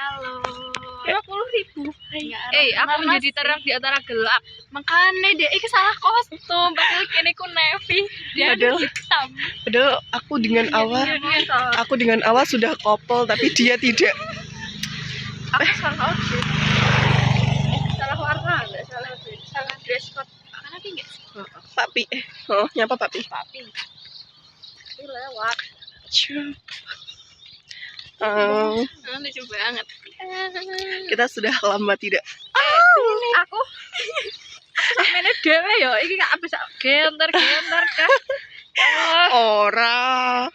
Halo. 50.000. Aku menjadi terang di antara gelap. Makanya dia iki salah kostum. Padahal kene ku Nevi. Dia hitam. Padahal aku dengan awal sudah couple tapi dia tidak. Aku salah outfit. Salah warna, enggak salah outfit. Salah dress code. Karena tinggi. Papi. Nyapa papi? Papi. Itu lewat. Lucu banget. Kita sudah lama tidak. Aku sampeyan dhewe ya, iki gak bisa genter kah. Ora.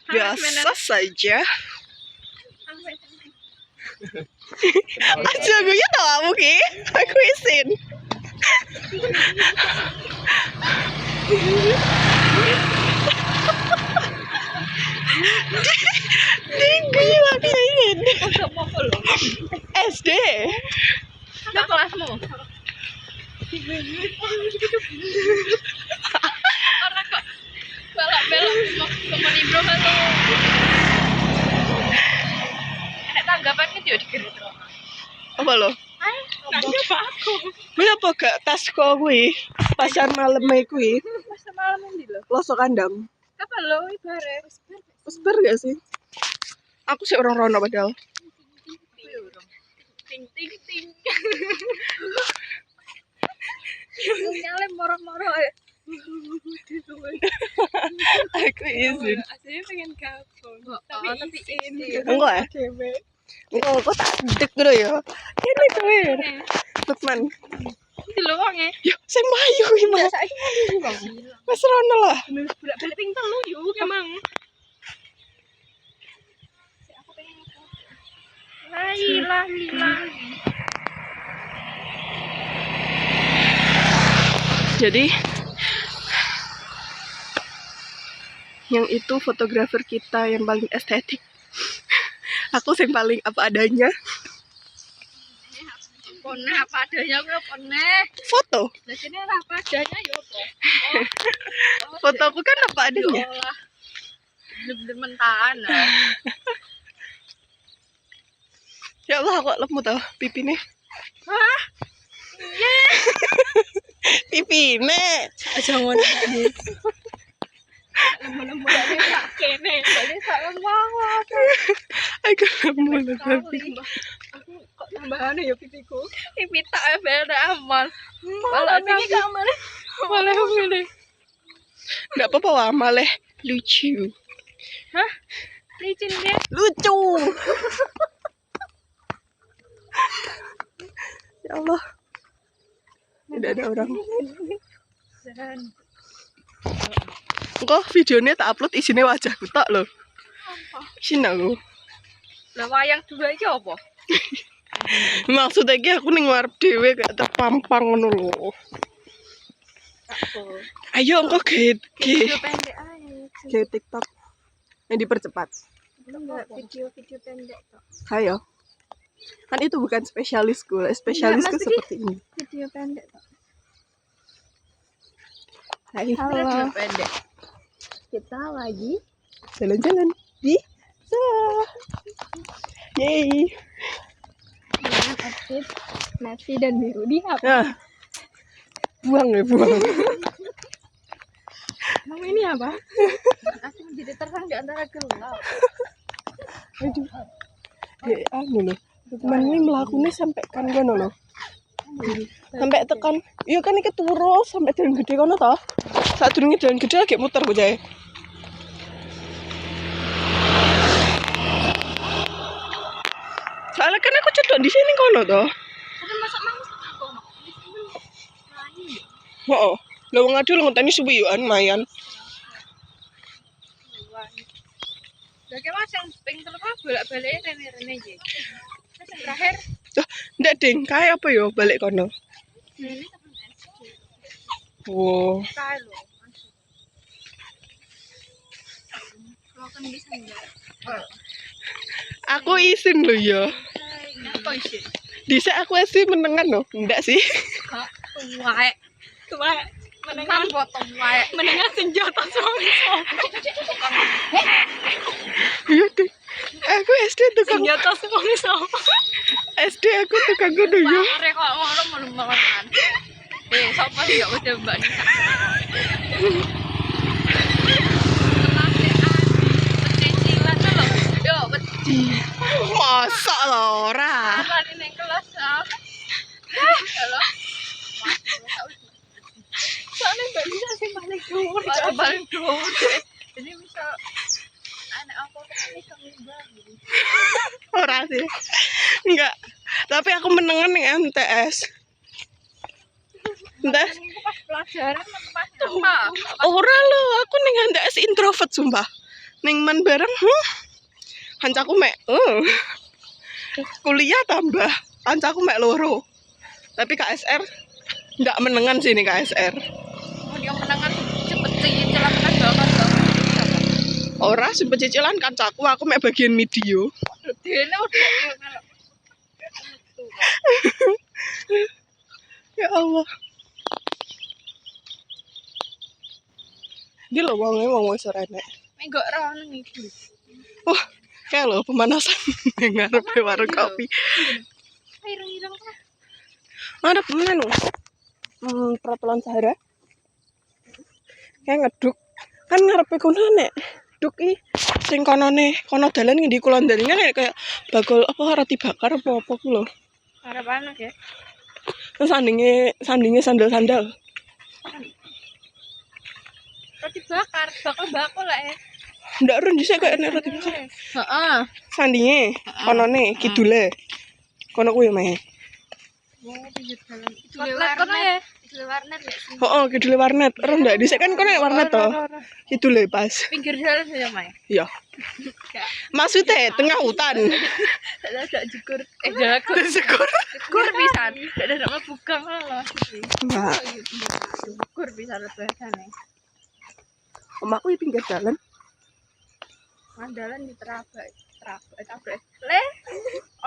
Biasa saja. Aja gue tau kamu ki. Aku isin. Tinggi lagi ini. SD. Apa kelasmu? Orang kok balak-balak temen Ibro atau nek tanggapan ki yo digeret kok. Apa lo? Ayo, nyoba aku. Kuwi apa gak tas kok kuwi? Pasar malam kuwi. Pas malam ndi lho? Loso kandang. Kapan lo ibare? Wis bar gak sih? Aku sih orang rono padahal. Ting ting ting. Nyale moro-moro. Aku izin. Aslinya pengen gabung. Tapi ini. Enggak ya? Enggak, kok tak dek dulu ya. Ini kowe. Lukman. Iki lho wonge. Yo, sing mayu kuwi mah. Saiki ndi Bang? Wis rono lah. Bolak-balik ping telu yuk emang. Aku pengen lagi. Jadi yang itu fotografer kita yang paling estetik. Aku yang paling apa adanya. Pone apa adanya aku pone. Foto. Lah sini apa adanya yo apa? Fotoku kan apa adanya. Belum mentahan. Ya Allah, kok lemut tau pipine. Hah? Iya. Pipine. Aja ngono iki. Lemu-lemu dari Pak Kene. Jadi saya banget. Aku lemut tapi. Aku kok tambahannya ya pipiku. Pipi tak beda aman. Kalau ini kamar boleh. Enggak apa-apa wah, malah lucu. Hah? Licin dia. Lucu. Ya Allah. Tidak ada orang. Kok videonya tak upload isinya wajahku tok lho. Sini aku. Lah wayang dua iki apa? Maksudnya iki aku ning ngarep dhewe gak terpampang ngono lho. Ayo engko Video pendek aja. ge TikTok yang dipercepat. Enggak video pendek kok. Ayo. Kan itu bukan spesialisku, spesialisku Enggak, seperti ini. Video pendek kok. Hai. Video pendek. Kita lagi Jalan-jalan di sawah. Yeay. dengan outfit navy dan biru di apa? Nah. Buang. Mau ini apa? Aku menjadi terang di antara gelap. Aduh. Ya anu lho. Lukman ini melakukannya sampai kan kono lho. Sampai tekan. Iya kan iki turu sampai dalan gede kono toh. Saat durunge dalan gede lagi muter bocahe. Soalnya kan aku cedok di sini kono toh. Tapi masak mau aku mak. Heeh. Lah wong adu ngenteni suwi yo mayan. Lah ki Mas yang ping telu bolak-balik rene-rene iki. Terus yang terakhir Tuh, ndak ding, kae apa yo balik kono. ini temen SD. Wow. Kae lho. Kalau kan bisa enggak? Aku isin lho ya. Apa isi? Dhisik aku sih menengan lho. Ndak sih. Kak, tuwae. Menengah botol wae. Menengah senjata suami. Iya deh. Aku SD tukang Senjata semua sama. SD aku tukang guyu. Arek kok ngono menemukan. Sapa sih gak udah Mbak Nisa. Pecicilan tuh lho. Yo, Masa lho ora. lari ning kelas. Halo. Soalnya Mbak Nisa sih paling dhuwur. Paling dhuwur. Jadi misal anak aku kan iso ngimbangi. Ora sih. Enggak. Tapi aku menengan ning MTS. Entah. Pas pelajaran pas apa? Ora lho, aku ning MTS introvert sumpah. Ning man bareng, kancaku mek, kuliah tambah, kancaku mek loro. Tapi KSR enggak menengan sini KSR. Oh, dia menangan cepet cicilan kan banget dong. Ora sing pecicilan kancaku, aku mek bagian video. Dene udah kalau Ya Allah. Dia lho wong wis ora enek. enggak rono iki. Wah, kayak lho pemanasan ning ngarepe warung kopi. Ireng-ireng kan. Ngarep mana lho? Peraturan Sahara. Kayak ngeduk. Kan ngarepe kono nek. Duk i sing konone kono dalan ngendi kulon dalan nek kayak bagol apa roti bakar apa ku lho. Arep anak ya. Terus sandinge sandal-sandal. Roti bakar, bakal lah ya. Ndak ron dhisik kayak nek roti bakar. Heeh. Sandinge konone kidule. Kono kuwi meh. Mau pinggir jalan. Kono ya. Kidule warnet. Heeh, kidule warnet. Ron ndak dhisik kan kono warnet to. Kidule pas. Pinggir jalan ya, Mai. Iya. Maksudnya tengah hutan. Ada jekur. Jakur. Syukur. Jekur pisan. Ada nama bukan lah. Enggak. Jekur pisan bahasane. Omaku di pinggir jalan. Mandalan di terabak. Le.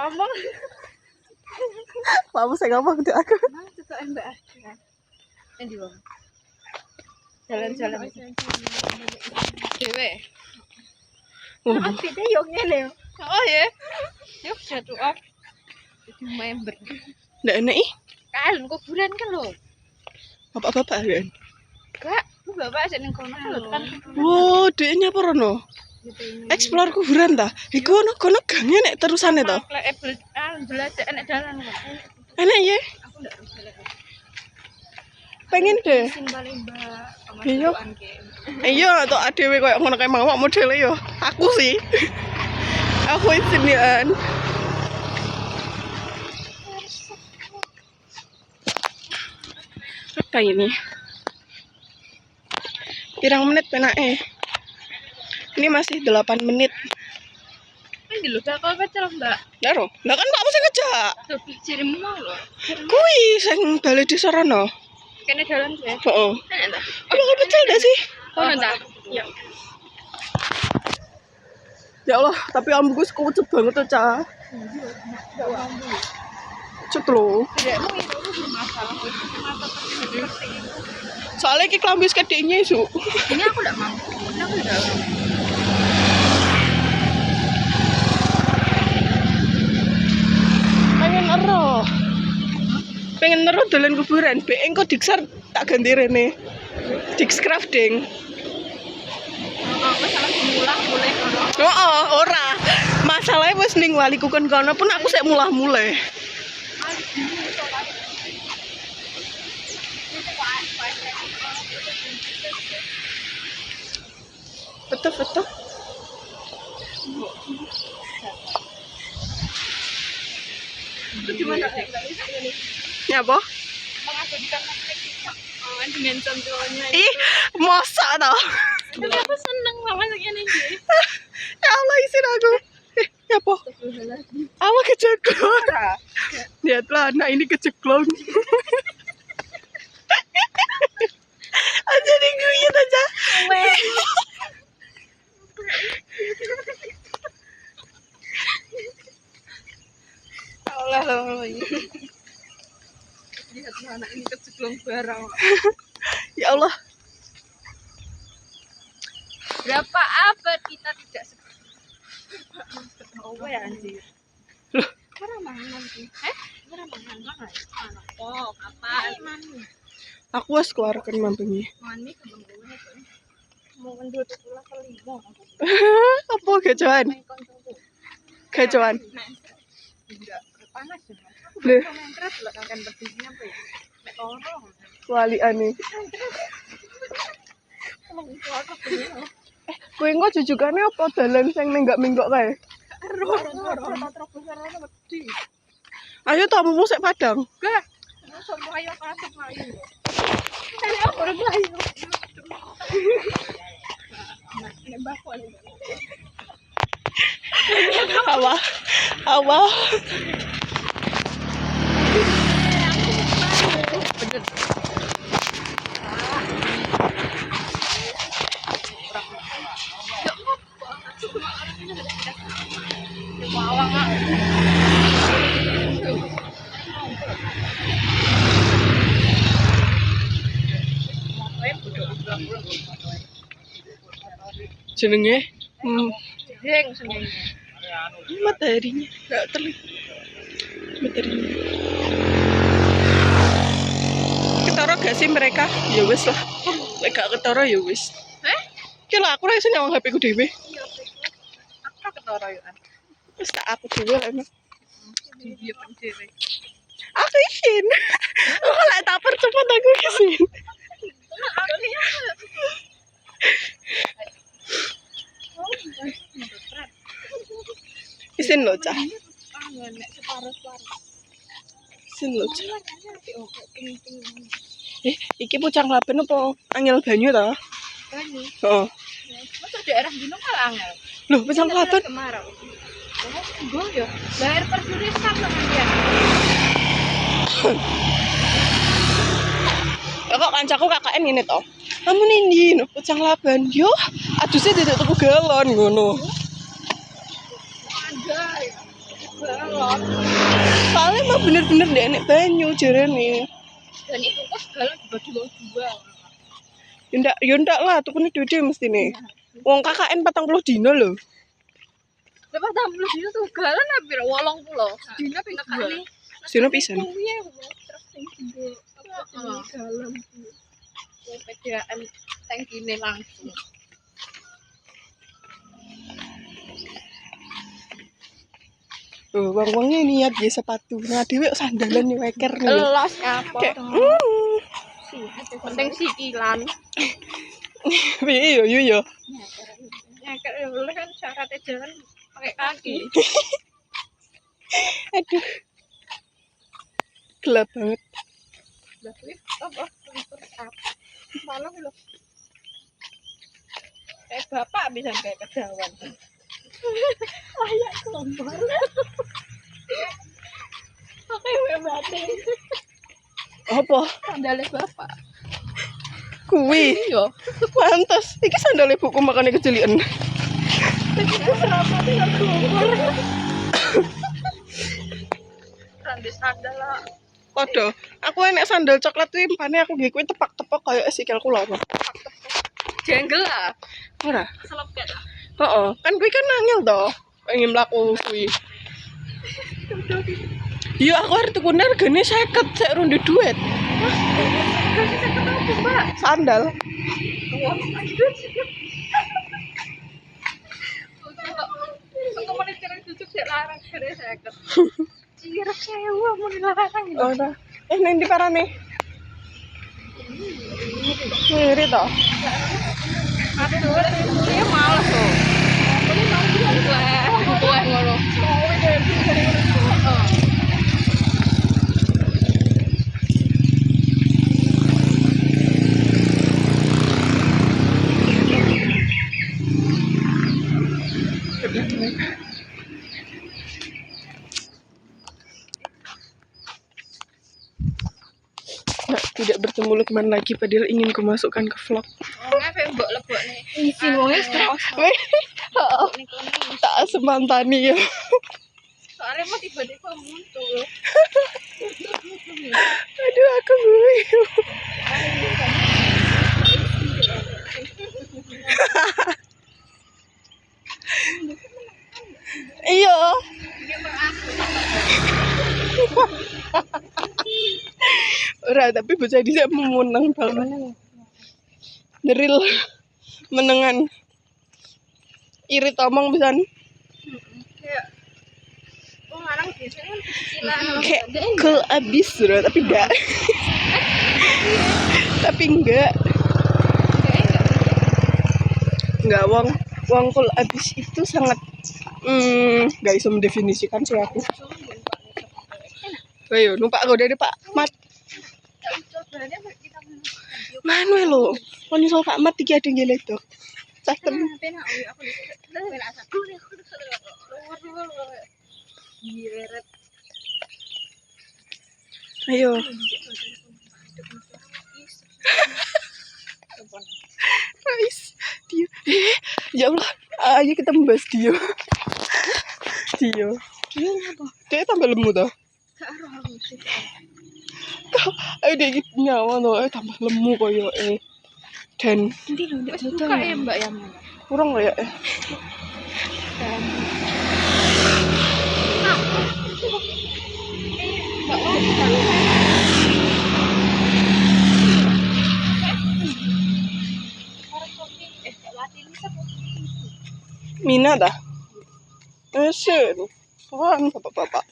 Omong. Kamu saya ngomong tuh aku. Mang tutuk Mbak Asya. Endi wong? Jalan-jalan. Dewe. Kan beda yo ngene. Oh ya. Yuk jatuh off. Jadi member. Ndak enek ih. Kan kuburan kan lho. Bapak-bapak kan. Enggak, lu bapak sik ning kono lho kan. Wow, deknya apa rono? Explore kuburan ta. Iku kono gange nek terusane to. Belajar enak jalan kok. Enak ya? Aku ndak jalan. Pengen deh. Simbalimba. Iya. Iya, tok adewe koyo ngono kae mau modele yo. Aku sih. Aku sendirian. Apa ini? Pirang menit penake. Ini masih 8 menit. Ini lho bakal pecel, Mbak. Lho, lah kan Pak sing ngejak. Tuh cirimu mau lho. Kuwi sing bali di Sorono. Kene jalan sih. Heeh. Enak ta? Bakal pecel ndak sih? Oh, entar. Ya. Ya Allah, tapi ambuku kucet banget tuh, Ca. Cut lho. Dekmu itu bermasalah. Seperti itu. Soalnya iki klambi kedeknya isu. Ini aku enggak mampu. Aku enggak. Pengen ero dolan kuburan, be engko diksar tak ganti rene. Diks crafting. Aku salah mulai kono. Oh, ora. Masalahnya wis ning wali kukon kono pun aku sik mulah-muleh. Betul. Gimana? Ya apa? Dengan contohnya. Ih, masa toh? Tapi aku seneng sama segini nih. Ya Allah, isin aku. Ya apa? Apa keceklong? Lihatlah anak ini keceklong. Aja diguyut aja. Allah. Lihat anak ini keceklong barang. Ya Allah. Berapa abad kita tidak seperti kowe anjir. Loh. Ora mangan sih. Ora mangan lah. Anak kok kapan? Aku wis keluarkan mambengi. Mani kembang kowe. Mau ngendut kula kelima. Apa gajawan? Gajawan. Enggak panas ya. Lho, Mentret lho kan berdirinya apa ya? Mek toro. waliane. Kowe engko jujukane apa dalan sing nenggak-menggok kae? Ayo tak mumpung sik padang. Gak. Semua ayo kasih ayo. Kali aku udah ayo. Nembak kok. Awah. Awah. Jenenge Jeng semuanya. materinya enggak terlihat. Materinya. Ketara gak sih mereka? Ya wis lah. Lek gak ketara ya wis. Ki lah aku ra iso nyawang HP ku dhewe. Iya, aku ketara yo kan. Wis tak aku dhewe lah. Dia pencuri. Aku izin. Kok lek tak percepat aku izin. Izin lho, Cah. Izin lho, Cah. Iki pucang laben apa angel banyu ta? Heeh. Masa daerah gunung malah angel. Loh, pucang laben. Kemarau. Oh, enggak ya. Lahir perjulisan sama dia. Kok kancaku KKN ngene to. Kamu nindi no pucang laban. Yo, aduse dedek tuku galon ngono. Anjay. Galon. Soalnya mah bener-bener ndek enek banyu jarene. Dan itu kos galon dibagi dua. Ya ndak lah, tukune dhewe mestine. Wong KKN 40 dino lho. Lepas 60 dino tuh galon hampir 80. Dino ping kali. Dino pisan. Iya, terus sing gede apa galon. Pedaan tangkine langsung. Oh, wong-wonge niat ya sepatu. Nah, dhewe sandalan yo weker nih. Los apa? Kayak, Penting sikilan. piye yo yo. Ya kan syaratnya jalan pakai kaki. Aduh. Gelap banget. Lah kuwi apa? Malah lho. Bapak bisa kayak kejawan. Layak kelompok. Oke, batin. Apa? Sandalnya bapak. Kuwi. Iya. Pantes. Iki sandal ibuku makane kecilian. Serapatnya nggak keluar. Randi sandal lah. Padha, aku enek sandal coklat kuwi empane aku nggih kuwi tepak-tepak kaya sikilku lho. Jenggel lah. Ora. Selepet lah. Heeh, kan kuwi kan angel to. Pengen mlaku kuwi. Iya, aku arep tuku regane 50 sik runde duit. Kasih saya ketemu mbak. Sandal. Wah, aduh. Untuk menit cucuk sih larang kere saya ket. Cirek sewa mau dilarang. Ora. Ning ndi parane? Ngiri to. Aduh, dia malas loh. Ini mau gue ngono. Tidak bertemu Lukman lagi padahal ingin kumasukkan ke vlog. Ngapain mbok lebok nih? Isi wongnya terus. Tak semantani ya. Soalnya mau tiba-tiba muncul. Aduh, aku guyu. Iya. Ora, tapi bocah dhisik memenang banget. Deril menengan. Irit omong pisan. Kayak ngarang biasanya kan kecilan. Kayak cool abis bro, tapi enggak. Tapi enggak. Enggak, wong cool abis itu sangat gak bisa mendefinisikan sih aku. Ayo, numpak aku dari Pak Mat. Manu lo, kon iso Pak Mat iki ada ngeledok. Cakep. Ayo. Rais, dia. Ya Allah, ayo kita membahas dia. Dia. Dia apa? Dia tambah lemu toh. Ayo dia gitu nyawa toh, tambah lemu koyo dan Nanti lo ndak buka ya Mbak yang mana? kurang kayak Mina dah. Sih, kan bapak-bapak.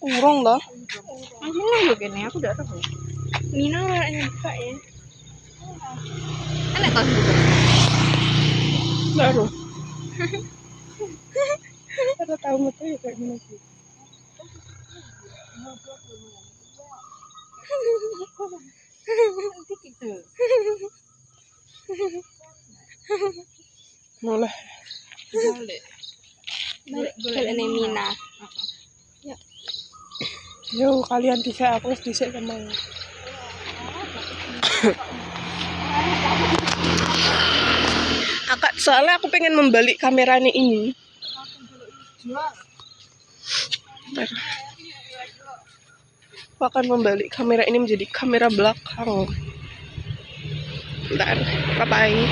Kurang dah. Aku lo gini, aku udah tahu. Mina orangnya buka ya. Enak kan buka? Baru. Kita tahu betul ya kayak gini sih. Boleh. Boleh ini Mina. Ya. Yo kalian bisa aku bisa sama. Soalnya aku pengen membalik kameranya ini. Aku akan membalik kamera ini menjadi kamera belakang. Bentar, bye-bye.